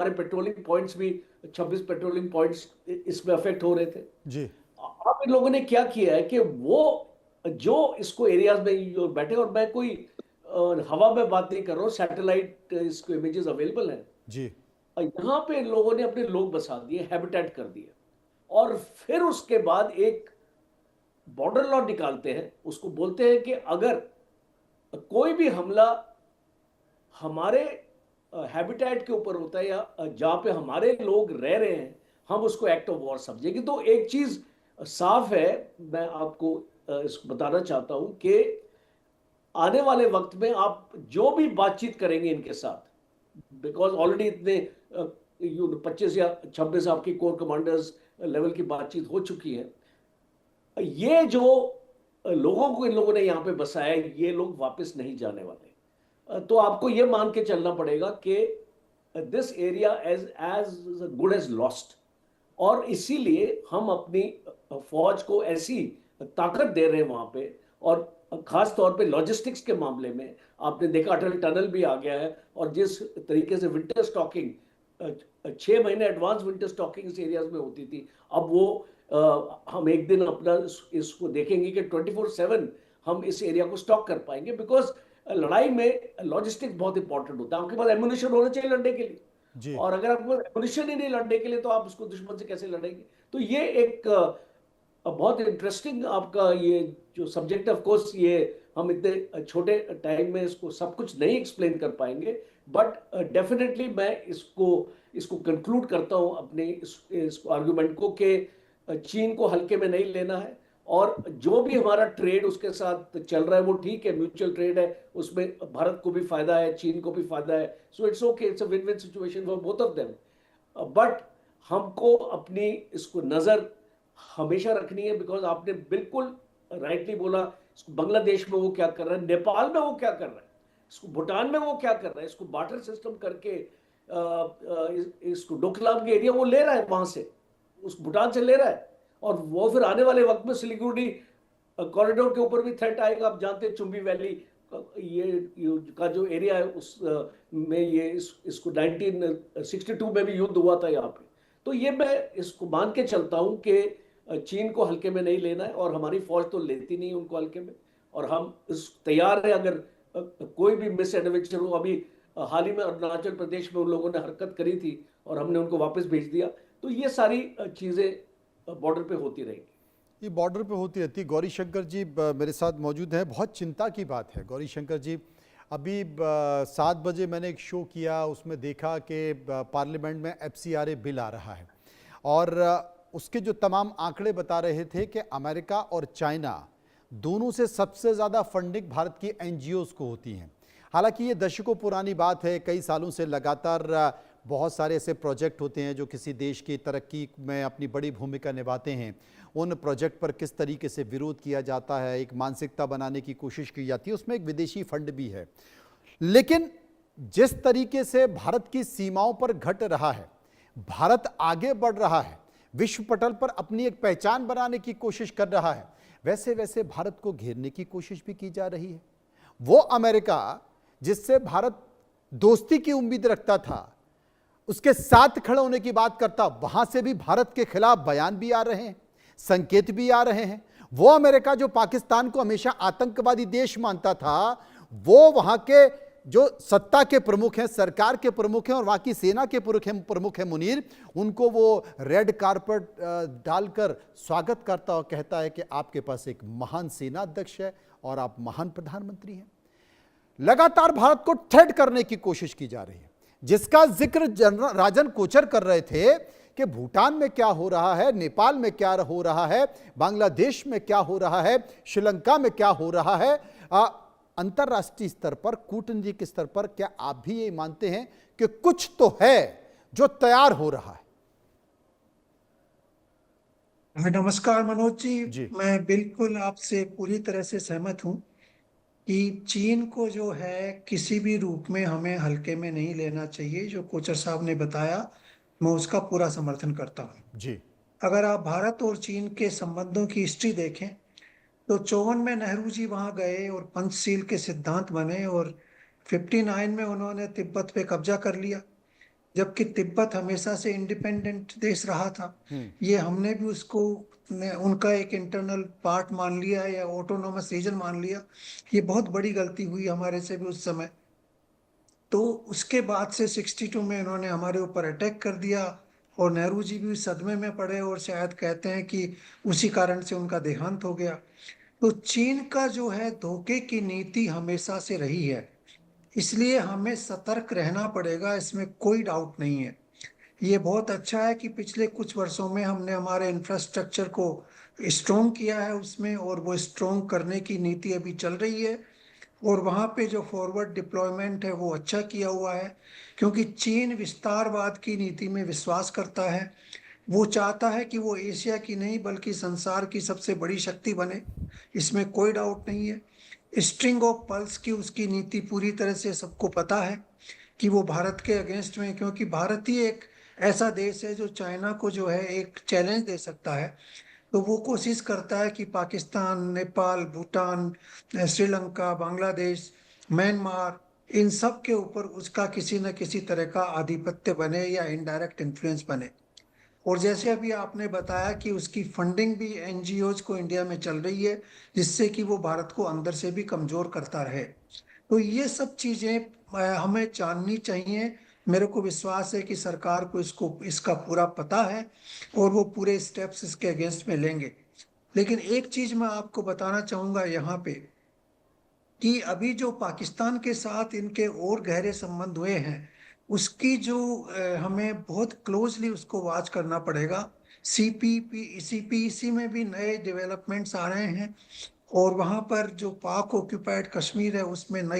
हमारे patrolling points भी 26 patrolling points इसमें अफेक्ट हो रहे थे। जी। अब इन लोगों ने क्या किया है कि वो जो इसको एरियाज में जो बैठे, और मैं कोई हवा में बात नहीं कर रहा हूँ, सैटेलाइट इसको इमेजेस अवेलेबल हैं। जी। यहाँ पे इन लोगों ने अपने लोग बसा दिए, हैबिटेट कर दिए, और फिर उसके बाद एक बॉर्डर लॉ निकालते हैं। उसको बोलते हैं कि अगर कोई भी हमला हमारे हैबिटेट के ऊपर होता है या जहां पे हमारे लोग रह रहे हैं, हम उसको एक्ट ऑफ वॉर समझेंगे। तो एक चीज साफ है, मैं आपको इसको बताना चाहता हूं कि आने वाले वक्त में आप जो भी बातचीत करेंगे इनके साथ, बिकॉज ऑलरेडी इतने 25 या 26 आपकी कोर कमांडर्स लेवल की बातचीत हो चुकी है। ये जो लोगों को इन लोगों ने यहाँ पे बसाया, ये लोग वापस नहीं जाने वाले। तो आपको ये मान के चलना पड़ेगा कि this area as as good as lost. और इसीलिए हम अपनी फौज को ऐसी ताकत दे रहे हैं वहां पे, और खास तौर पे लॉजिस्टिक्स के मामले में आपने देखा अटल टनल भी आ गया है। और जिस तरीके से विंटर स्टॉकिंग 6 महीने एडवांस विंटर स्टॉकिंग इस एरियाज में होती थी, अब वो हम एक दिन अपना इसको देखेंगे कि 24/7 हम इस एरिया को स्टॉक कर पाएंगे। बिकॉज लड़ाई में लॉजिस्टिक्स बहुत इंपॉर्टेंट होता है। आपके पास एम्यूनिशन होना चाहिए लड़ने के लिए, जी। और अगर आपके पास एम्यूनिशन ही नहीं लड़ने के लिए, तो आप उसको दुश्मन से कैसे लड़ेंगे? तो ये एक बहुत इंटरेस्टिंग आपका ये जो सब्जेक्ट, ऑफ कोर्स ये हम इतने छोटे टाइम में इसको सब कुछ नहीं एक्सप्लेन कर पाएंगे, बट डेफिनेटली मैं इसको इसको कंक्लूड करता हूं अपने इस आर्गुमेंट को कि चीन को हल्के में नहीं लेना है। और जो भी हमारा ट्रेड उसके साथ चल रहा है वो ठीक है, म्यूचुअल ट्रेड है, उसमें भारत को भी फायदा है, चीन को भी फायदा है। So it's okay, it's a win win situation for both of them. But हमको अपनी इसको नजर हमेशा रखनी है, बिकॉज आपने बिल्कुल राइटली बोला, इसको बांग्लादेश में वो क्या कर रहा है, नेपाल में वो क्या कर रहा है, इसको भूटान में वो क्या कर रहा है, इसको बार्टर सिस्टम करके इसको डोकलाम के एरिया वो ले रहा है वहां से, उस भूटान से ले रहा है। और वो फिर आने वाले वक्त में सिलीगुड़ी कॉरिडोर के ऊपर भी थ्रेट आएगा। आप जानते हैं चुंबी वैली ये का जो एरिया है, उस में ये इसको 1962 में भी युद्ध हुआ था यहाँ पे। तो ये मैं इसको मान के चलता हूँ कि चीन को हल्के में नहीं लेना है, और हमारी फौज तो लेती नहीं उनको हल्के में। और हम इस तैयार है, अगर कोई भी मिस एडवेंचर हो। अभी हाल ही में अरुणाचल प्रदेश में उन लोगों ने हरकत करी थी और हमने उनको वापस भेज दिया। तो ये सारी चीजें बॉर्डर पे होती रहेंगी। ये बॉर्डर पे होती रहती। गौरी शंकर जी मेरे साथ मौजूद हैं। बहुत चिंता की बात है गौरी शंकर जी, अभी 7 बजे मैंने एक शो किया, उसमें देखा कि पार्लियामेंट में FCRA बिल आ रहा है, और उसके जो तमाम आंकड़े बता रहे थे कि अमेरिका और चाइना दोनों से सबसे ज़्यादा फंडिंग भारत की NGOs को होती हैं। हालांकि ये दशकों पुरानी बात है, कई सालों से लगातार बहुत सारे ऐसे प्रोजेक्ट होते हैं जो किसी देश की तरक्की में अपनी बड़ी भूमिका निभाते हैं। उन प्रोजेक्ट पर किस तरीके से विरोध किया जाता है, एक मानसिकता बनाने की कोशिश की जाती है, उसमें एक विदेशी फंड भी है। लेकिन जिस तरीके से भारत की सीमाओं पर घट रहा है, भारत आगे बढ़ रहा है, विश्व पटल पर अपनी एक पहचान बनाने की कोशिश कर रहा है, वैसे वैसे भारत को घेरने की कोशिश भी की जा रही है। वो अमेरिका जिससे भारत दोस्ती की उम्मीद रखता था, उसके साथ खड़े होने की बात करता, वहां से भी भारत के खिलाफ बयान भी आ रहे हैं, संकेत भी आ रहे हैं। वो अमेरिका जो पाकिस्तान को हमेशा आतंकवादी देश मानता था, वो वहां के जो सत्ता के प्रमुख हैं, सरकार के प्रमुख हैं और वहां की सेना के प्रमुख हैं मुनीर, उनको वो रेड कारपेट डालकर स्वागत करता और कहता है कि आपके पास एक महान सेना अध्यक्ष है और आप महान प्रधानमंत्री हैं। लगातार भारत को थ्रेट करने की कोशिश की जा रही है, जिसका जिक्र जनरल राजन कोचर कर रहे थे कि भूटान में क्या हो रहा है, नेपाल में क्या हो रहा है, बांग्लादेश में क्या हो रहा है, श्रीलंका में क्या हो रहा है। अंतर्राष्ट्रीय स्तर पर, कूटनीतिक स्तर पर क्या आप भी ये मानते हैं कि कुछ तो है जो तैयार हो रहा है? नमस्कार मनोज जी, जी। मैं बिल्कुल आपसे पूरी तरह से सहमत हूं कि चीन को जो है किसी भी रूप में हमें हल्के में नहीं लेना चाहिए। जो कोचर साहब ने बताया, मैं उसका पूरा समर्थन करता हूं। जी। अगर आप भारत और चीन के संबंधों की हिस्ट्री देखें तो 54 में नेहरू जी वहां गए और पंचशील के सिद्धांत बने, और 59 में उन्होंने तिब्बत पे कब्जा कर लिया। जबकि तिब्बत हमेशा से इंडिपेंडेंट देश रहा था। ये हमने भी उसको उनका एक इंटरनल पार्ट मान लिया या ऑटोनोमस रीजन मान लिया। ये बहुत बड़ी गलती हुई हमारे से भी उस समय। तो उसके बाद से 62 में इन्होंने हमारे ऊपर अटैक कर दिया और नेहरू जी भी सदमे में पड़े और शायद कहते हैं कि उसी कारण से उनका देहांत हो गया। तो चीन का जो है धोखे की नीति हमेशा से रही है, इसलिए हमें सतर्क रहना पड़ेगा, इसमें कोई डाउट नहीं है। ये बहुत अच्छा है कि पिछले कुछ वर्षों में हमने हमारे इंफ्रास्ट्रक्चर को स्ट्रोंग किया है उसमें, और वो स्ट्रोंग करने की नीति अभी चल रही है। और वहाँ पे जो फॉरवर्ड डिप्लॉयमेंट है वो अच्छा किया हुआ है, क्योंकि चीन विस्तारवाद की नीति में विश्वास करता है। वो चाहता है कि वो एशिया की नहीं बल्कि संसार की सबसे बड़ी शक्ति बने, इसमें कोई डाउट नहीं है। स्ट्रिंग ऑफ पल्स की उसकी नीति पूरी तरह से सबको पता है कि वो भारत के अगेंस्ट में, क्योंकि भारत ही एक ऐसा देश है जो चाइना को जो है एक चैलेंज दे सकता है। तो वो कोशिश करता है कि पाकिस्तान, नेपाल, भूटान, श्रीलंका, बांग्लादेश, म्यांमार, इन सब के ऊपर उसका किसी न किसी तरह का आधिपत्य बने या इनडायरेक्ट इन्फ्लुएंस बने। और जैसे अभी आपने बताया कि उसकी फंडिंग भी एनजीओज को इंडिया में चल रही है, जिससे कि वो भारत को अंदर से भी कमजोर करता रहे। तो ये सब चीजें हमें जाननी चाहिए। मेरे को विश्वास है कि सरकार को इसको इसका पूरा पता है और वो पूरे स्टेप्स इसके अगेंस्ट में लेंगे। लेकिन एक चीज मैं आपको बताना चाहूंगा यहाँ पे कि अभी जो पाकिस्तान के साथ इनके और गहरे संबंध हुए हैं, उसकी जो हमें बहुत क्लोजली उसको वॉच करना पड़ेगा। सीपीईसी में भी नए डेवलपमेंट्स आ रहे हैं, और वहां पर जो पाक ऑक्यूपाइड कश्मीर है उसमें नई